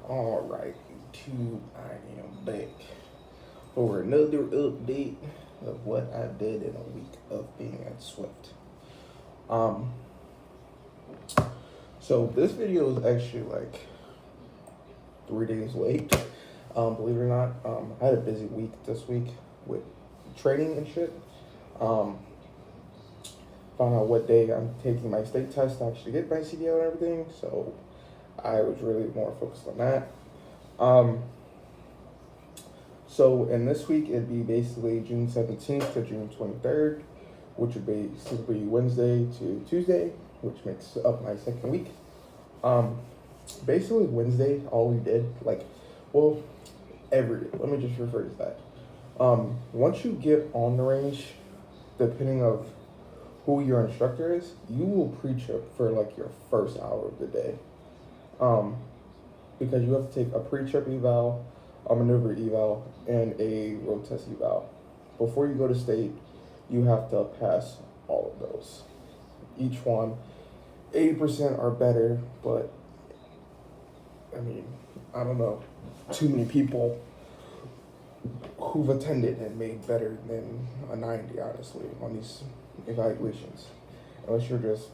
Alright, YouTube, I am back for another update of what I did in a week of being at Swift. Um, so this video is actually like 3 days late. Believe it or not, I had a busy week this week with training and shit. Um, Found out what day I'm taking my state test to actually get my CDL and everything, so I was really more focused on that. Um, So in this week, it'd be basically June 17th to June 23rd, which would basically be Wednesday to Tuesday, which makes up my second week. Um, Basically Wednesday, all we did, well, let me just refer to that. Once you get on the range, depending of who your instructor is, you will pre-trip for like your first hour of the day. Um, because you have to take a pre-trip eval, a maneuver eval, and a road test eval. Before you go to state, you have to pass all of those. Each one, 80% are better, but I mean, I don't know too many people who've attended and made better than a 90, honestly, on these evaluations. Unless you're just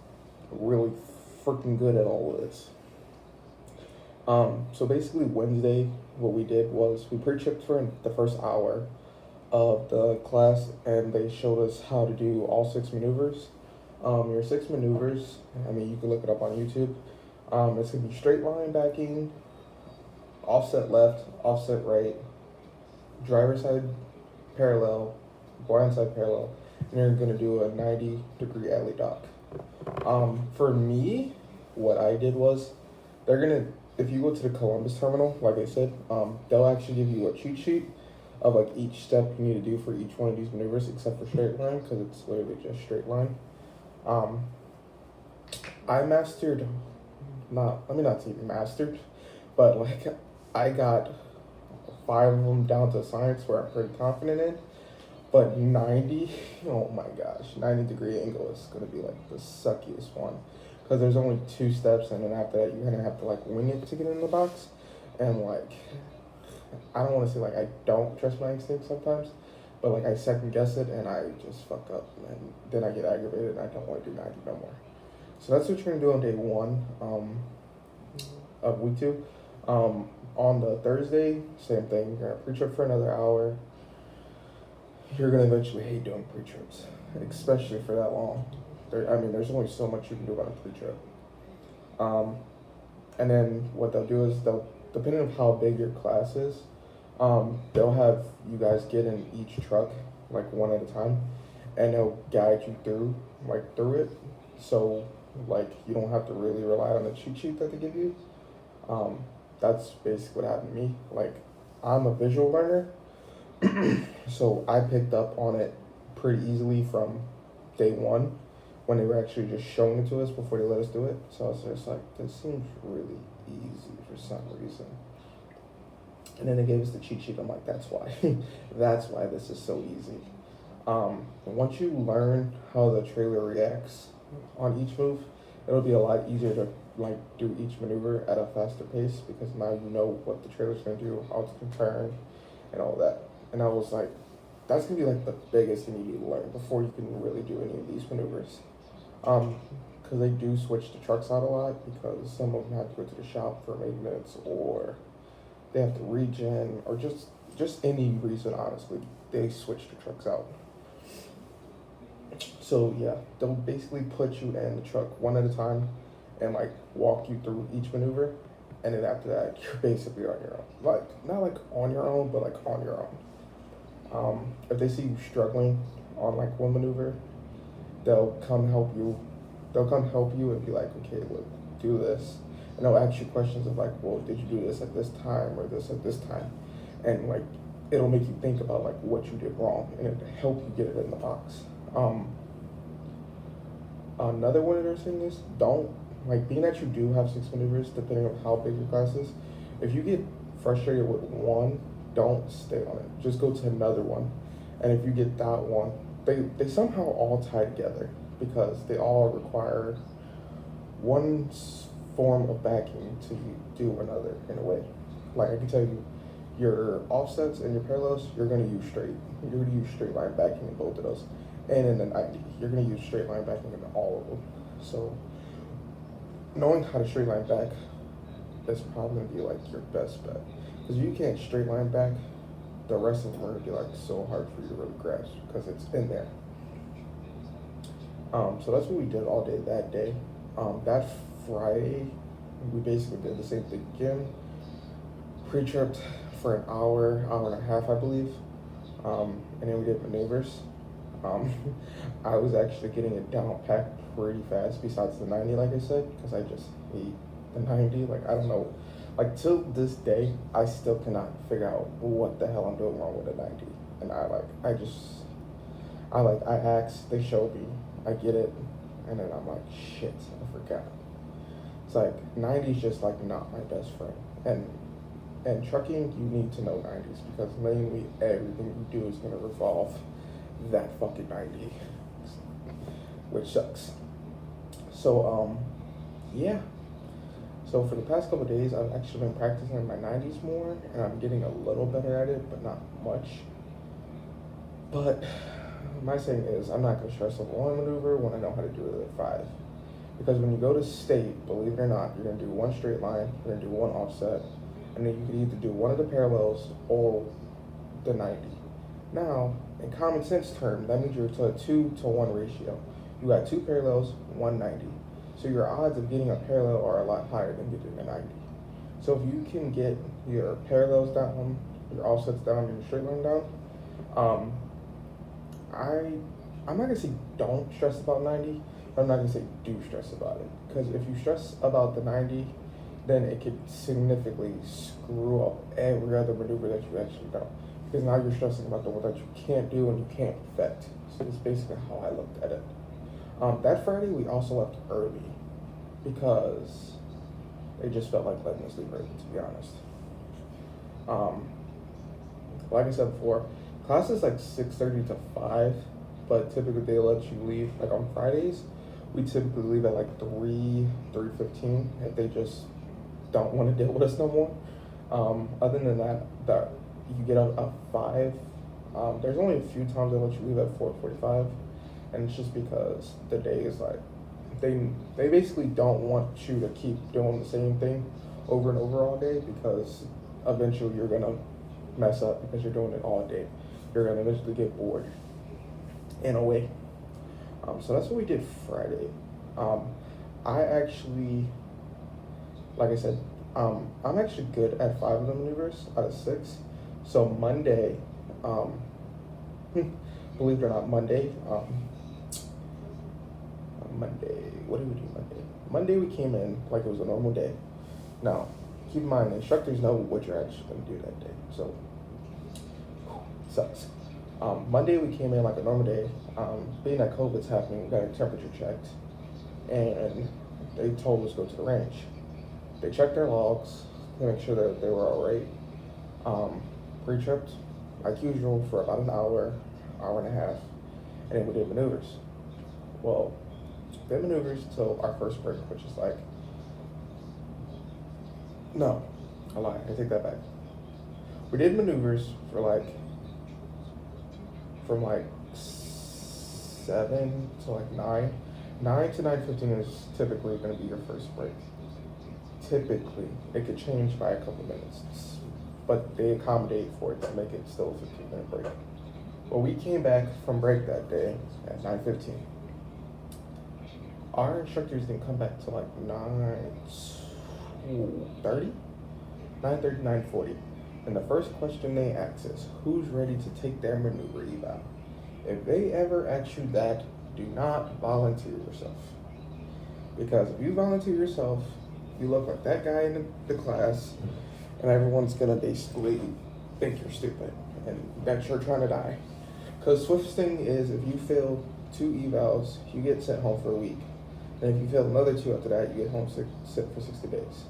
really freaking good at all of this. So basically Wednesday, what we did was we pre-tripped for the first hour of the class, and they showed us how to do all 6 maneuvers. Your 6 maneuvers, I mean, you can look it up on YouTube. It's gonna be straight line backing, offset left, offset right, driver side parallel, blind side parallel, and you're gonna do a 90-degree alley dock. For me, what I did was, if you go to the Columbus terminal, like I said, they'll actually give you a cheat sheet of like each step you need to do for each one of these maneuvers, except for straight line, because it's literally just straight line. I mastered, not say mastered, but like I got 5 of them down to a science where I'm pretty confident in. But 90, oh my gosh, 90-degree angle is gonna be like the suckiest one, because there's only 2 steps, and then after that you're gonna have to like wing it to get in the box. And like, I don't want to say like I don't trust my instincts sometimes, but like I second guess it and I just fuck up, and then I get aggravated and I don't want to do 90 no more. So that's what you're gonna do on day 1 of week 2. On the Thursday, same thing. You're gonna pre-trip for another hour. You're gonna eventually hate doing pre-trips, especially for that long. There's only so much you can do on a pre-trip. And then what they'll do is depending on how big your class is, they'll have you guys get in each truck like one at a time, and they'll guide you through it. So like you don't have to really rely on the cheat sheet that they give you. That's basically what happened to me. Like, I'm a visual learner, so I picked up on it pretty easily from day 1 when they were actually just showing it to us before they let us do it. So I was just like, this seems really easy for some reason. And then they gave us the cheat sheet. I'm like, that's why. That's why this is so easy. Once you learn how the trailer reacts on each move, it'll be a lot easier to like do each maneuver at a faster pace, because now you know what the trailer's gonna do, how it's gonna turn, and all that. And I was like, that's gonna be like the biggest thing you need to learn before you can really do any of these maneuvers. Because they do switch the trucks out a lot, because some of them have to go to the shop for maintenance, or they have to regen, or just any reason, honestly, they switch the trucks out. So yeah, they'll basically put you in the truck one at a time and like walk you through each maneuver, and then after that you're basically on your own. Like, not like on your own, but like on your own. If they see you struggling on like one maneuver, they'll come help you. They'll come help you and be like, okay, look, do this. And they'll ask you questions of like, well, did you do this at this time or this at this time? And like, it'll make you think about like what you did wrong, and it'll help you get it in the box. Another one of their things is, don't, like, being that you do have 6 maneuvers, depending on how big your class is, if you get frustrated with one, don't stay on it. Just go to another one. And if you get that one, they somehow all tie together, because they all require one form of backing to do another in a way. Like I can tell you, your offsets and your parallels, you're going to use straight. You're going to use straight line backing in both of those. And in the 90, you're going to use straight line backing in all of them. So knowing how to straight line back is probably going to be like your best bet. Because if you can't straight line back, the rest of them are going to be like so hard for you to really grasp because it's in there. So that's what we did all day that day. That Friday, we basically did the same thing again. Pre-tripped for an hour, hour and a half, I believe. And then we did maneuvers. I was actually getting it down packed pretty fast besides the 90, like I said, because I just hate the 90. Like, I don't know. Like, till this day, I still cannot figure out what the hell I'm doing wrong with the 90. And I asked, they showed me, I get it, and then I'm like, shit, I forgot. It's like, 90's just like not my best friend. And trucking, you need to know 90s because mainly everything you do is going to revolve that fucking 90, which sucks. So, yeah. So for the past couple of days, I've actually been practicing my 90s more, and I'm getting a little better at it, but not much. But my saying is, I'm not going to stress over one maneuver when I know how to do it at 5. Because when you go to state, believe it or not, you're going to do one straight line, you're going to do one offset, and then you can either do one of the parallels or the 90. Now, in common sense term, that means you're to a 2-to-1 ratio. You got 2 parallels, 1 90. So your odds of getting a parallel are a lot higher than getting a 90. So if you can get your parallels down, your offsets down, and your straight line down, I'm not gonna say don't stress about 90, but I'm not gonna say do stress about it. Because if you stress about the 90, then it could significantly screw up every other maneuver that you actually do. Because now you're stressing about the one that you can't do and you can't perfect. So that's basically how I looked at it. That Friday, we also left early because it just felt like letting us leave early, to be honest. Like I said before, class is like 6:30 to 5, but typically they let you leave. Like on Fridays, we typically leave at like 3:15 if they just don't want to deal with us no more. Other than that, you get up at 5. There's only a few times they let you leave at 4:45. And it's just because the day is like, they basically don't want you to keep doing the same thing over and over all day because eventually you're going to mess up because you're doing it all day. You're going to eventually get bored in a way. So that's what we did Friday. I actually, like I said, I'm actually good at 5 of the maneuvers out of 6. So Monday, believe it or not, Monday, what did we do Monday? Monday we came in like it was a normal day. Now, keep in mind, the instructors know what you're actually going to do that day, so sucks. Monday we came in like a normal day. Being that COVID's happening, we got our temperature checked, and they told us to go to the range. They checked their logs to make sure that they were all right. Pre-tripped, like usual, for about an hour, hour and a half, and then we did maneuvers. Well, did maneuvers till our first break, which is like, no, I lied, I take that back. We did maneuvers for like, from like 7 to like 9. 9 to 9:15 is typically going to be your first break. Typically, it could change by a couple minutes, but they accommodate for it to make it still a 15-minute break. Well, we came back from break that day at 9:15. Our instructors didn't come back till like 9:30, 9:40. And the first question they ask is, who's ready to take their maneuver eval? If they ever ask you that, do not volunteer yourself. Because if you volunteer yourself, you look like that guy in the class, and everyone's gonna basically think you're stupid and that you're trying to die. Because Swift's thing is, if you fail 2 evals, you get sent home for a week. And if you fail another 2 after that, you get home sick for 60 days.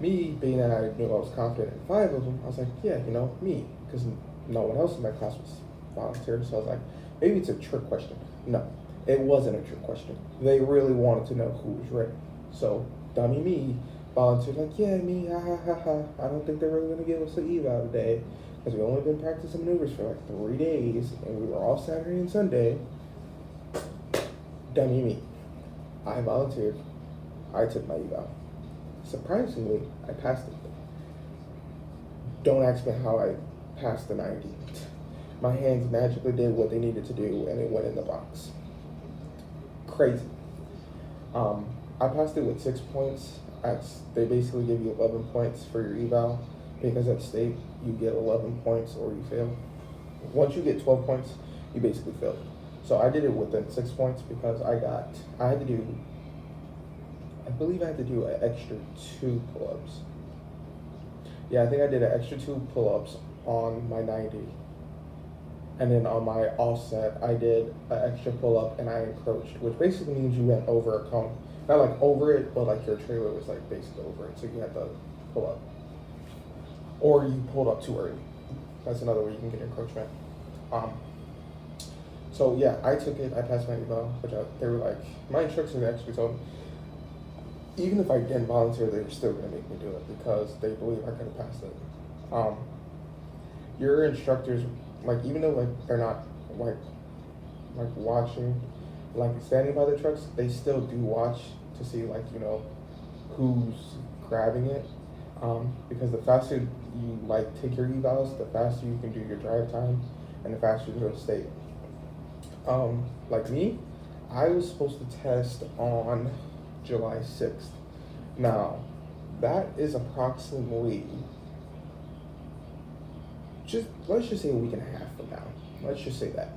Me, being that I knew I was confident in 5 of them, I was like, yeah, me. Because no one else in my class was volunteered, so I was like, maybe it's a trick question. No, it wasn't a trick question. They really wanted to know who was ready. So dummy me volunteered like, yeah, me, ha ha ha ha. I don't think they're really gonna give us an eval today because we only been practicing maneuvers for like 3 days and we were all Saturday and Sunday. Dummy me. I volunteered. I took my eval. Surprisingly, I passed it. Don't ask me how I passed the 90. My hands magically did what they needed to do and it went in the box. Crazy. I passed it with 6 points. They basically give you 11 points for your eval because at state you get 11 points or you fail. Once you get 12 points, you basically fail. So I did it within 6 points because I believe I had to do an extra 2 pull-ups. Yeah, I think I did an extra 2 pull-ups on my 90. And then on my offset, I did an extra pull-up and I encroached, which basically means you went over a cone. Not like over it, but like your trailer was like basically over it, so you had to pull up. Or you pulled up too early. That's another way you can get encroachment. So yeah, I took it, I passed my eval, they were like, my instructors actually told me, even if I didn't volunteer, they were still gonna make me do it because they believe I could have passed it. Your instructors, like even though like they're not like watching, like standing by the trucks, they still do watch to see like, you know, who's grabbing it. Because the faster you like take your evals, the faster you can do your drive time and the faster you go to state. Like me, I was supposed to test on July 6th. Now, that is approximately let's just say a week and a half from now. Let's just say that.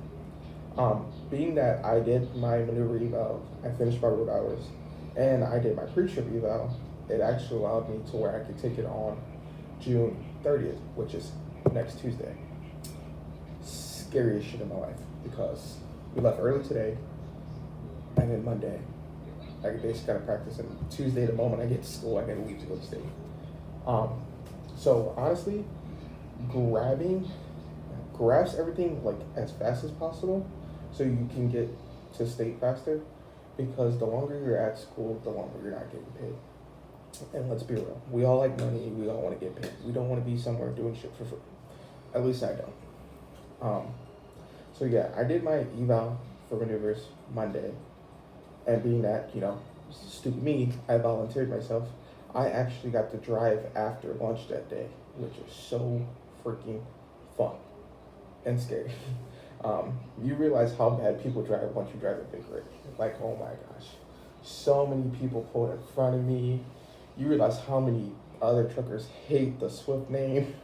Being that I did my maneuver eval, I finished my road hours, and I did my pre-trip eval, it actually allowed me to where I could take it on June 30th, which is next Tuesday. Scariest shit in my life because we left early today, and then Monday, I basically gotta practice, and Tuesday, the moment I get to school, I gotta leave to go to state. So honestly, grasp everything like as fast as possible so you can get to state faster, because the longer you're at school, the longer you're not getting paid. And let's be real, we all like money, we all want to get paid. We don't want to be somewhere doing shit for free. At least I don't. So yeah, I did my eval for maneuvers Monday, and being that, you know, stupid me, I volunteered myself. I actually got to drive after lunch that day, which is so freaking fun and scary. You realize how bad people drive once you drive a big rig. Like, oh my gosh, so many people pulled in front of me. You realize how many other truckers hate the Swift name.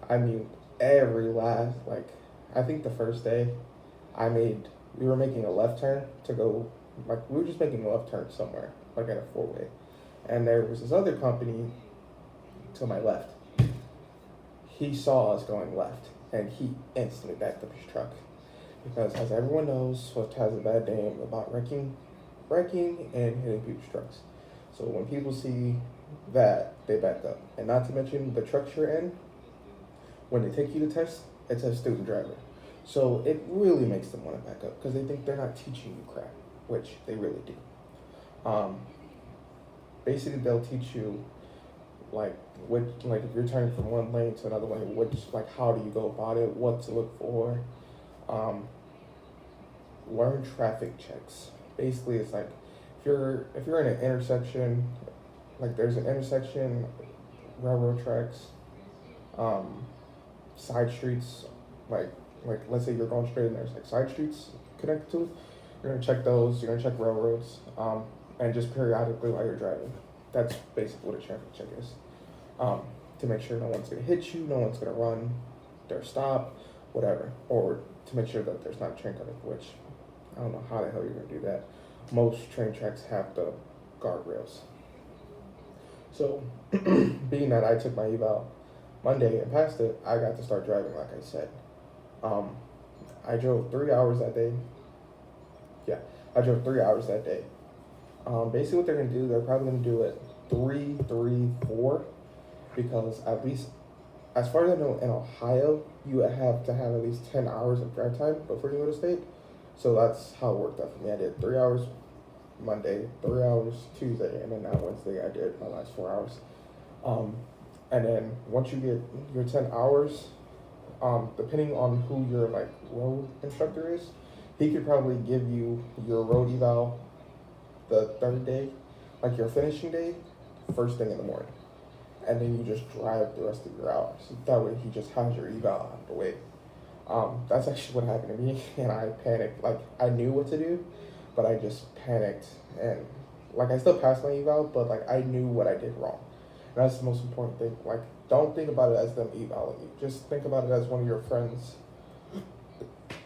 I mean, every last, like, I think the first day we were making a left turn to go, like, we were just making a left turn somewhere, like at a 4-way. And there was this other company to my left. He saw us going left, and he instantly backed up his truck. Because, as everyone knows, Swift has a bad name about wrecking and hitting people's trucks. So when people see that, they back up. And not to mention, the trucks you're in, when they take you to test, it says student driver. So it really makes them want to back up because they think they're not teaching you crap, which they really do. Basically, they'll teach you like if you're turning from one lane to another lane, how do you go about it, what to look for. Learn traffic checks. Basically, it's like if you're in an intersection, like there's an intersection, railroad tracks, side streets, like let's say you're going straight and there's like side streets connected to it. You're gonna check those. You're gonna check railroads, and just periodically while you're driving. That's basically what a traffic check is. To make sure no one's gonna hit you, no one's gonna run their stop, whatever, or to make sure that there's not a train coming, which I don't know how the hell you're gonna do that. Most train tracks have the guardrails. So, being that I took my eval Monday and passed it, I got to start driving, like I said. I drove 3 hours that day. Yeah, I drove 3 hours that day. Basically what they're gonna do, they're probably gonna do it 3, 3, 4, because at least, as far as I know, in Ohio, you have to have at least 10 hours of drive time before you go to state. So that's how it worked out for me. I did 3 hours Monday, 3 hours Tuesday, and then now Wednesday I did my last 4 hours. And then once you get your 10 hours, depending on who your like road instructor is, he could probably give you your road eval the third day, like your finishing day, first thing in the morning, and then you just drive the rest of your hours. That way, he just has your eval out of the way. That's actually what happened to me, and I panicked. Like I knew what to do, but I just panicked, and like I still passed my eval, but like I knew what I did wrong. And that's the most important thing. Like, don't think about it as them evaling you. Just think about it as one of your friends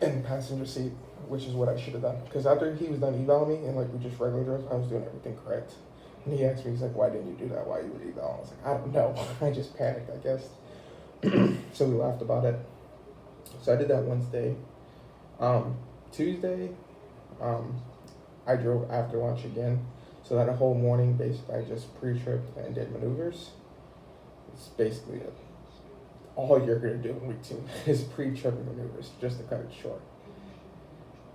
in the passenger seat, which is what I should have done. Because after he was done evaling me, and like we just regular drove, I was doing everything correct. And he asked me, he's like, "Why didn't you do that while you were evaling?" I was like, "I don't know. I just panicked, I guess." So we laughed about it. So I did that Wednesday. Tuesday, I drove after lunch again. So that whole morning, basically, I just pre-tripped and did maneuvers. It's basically it. All you're gonna do in week 2 is pre-tripping maneuvers, just to cut it short.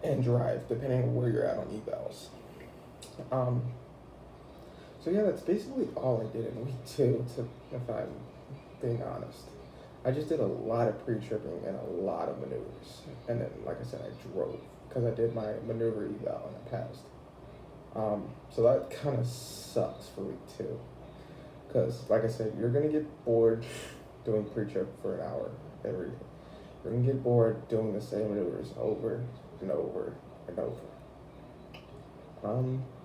And drive, depending on where you're at on evals. So yeah, that's basically all I did in week 2, if I'm being honest. I just did a lot of pre-tripping and a lot of maneuvers. And then, like I said, I drove, because I did my maneuver eval and I passed. So that kind of sucks for week 2, because like I said, you're gonna get bored doing pre-trip for an hour every day. You're gonna get bored doing the same maneuvers over and over and over.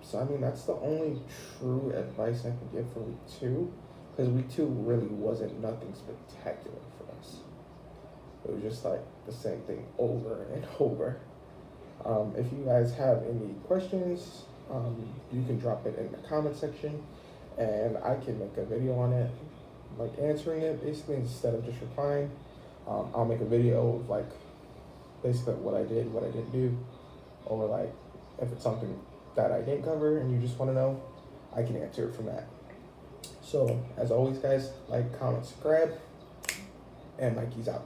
So I mean, that's the only true advice I can give for week 2, because week 2 really wasn't nothing spectacular for us. It was just like the same thing over and over. If you guys have any questions, you can drop it in the comment section, and I can make a video on it, like answering it basically instead of just replying. I'll make a video of like basically what I did, what I didn't do, or like if it's something that I didn't cover and you just want to know, I can answer it from that. So as always, guys, like, comment, subscribe, and Mikey's out.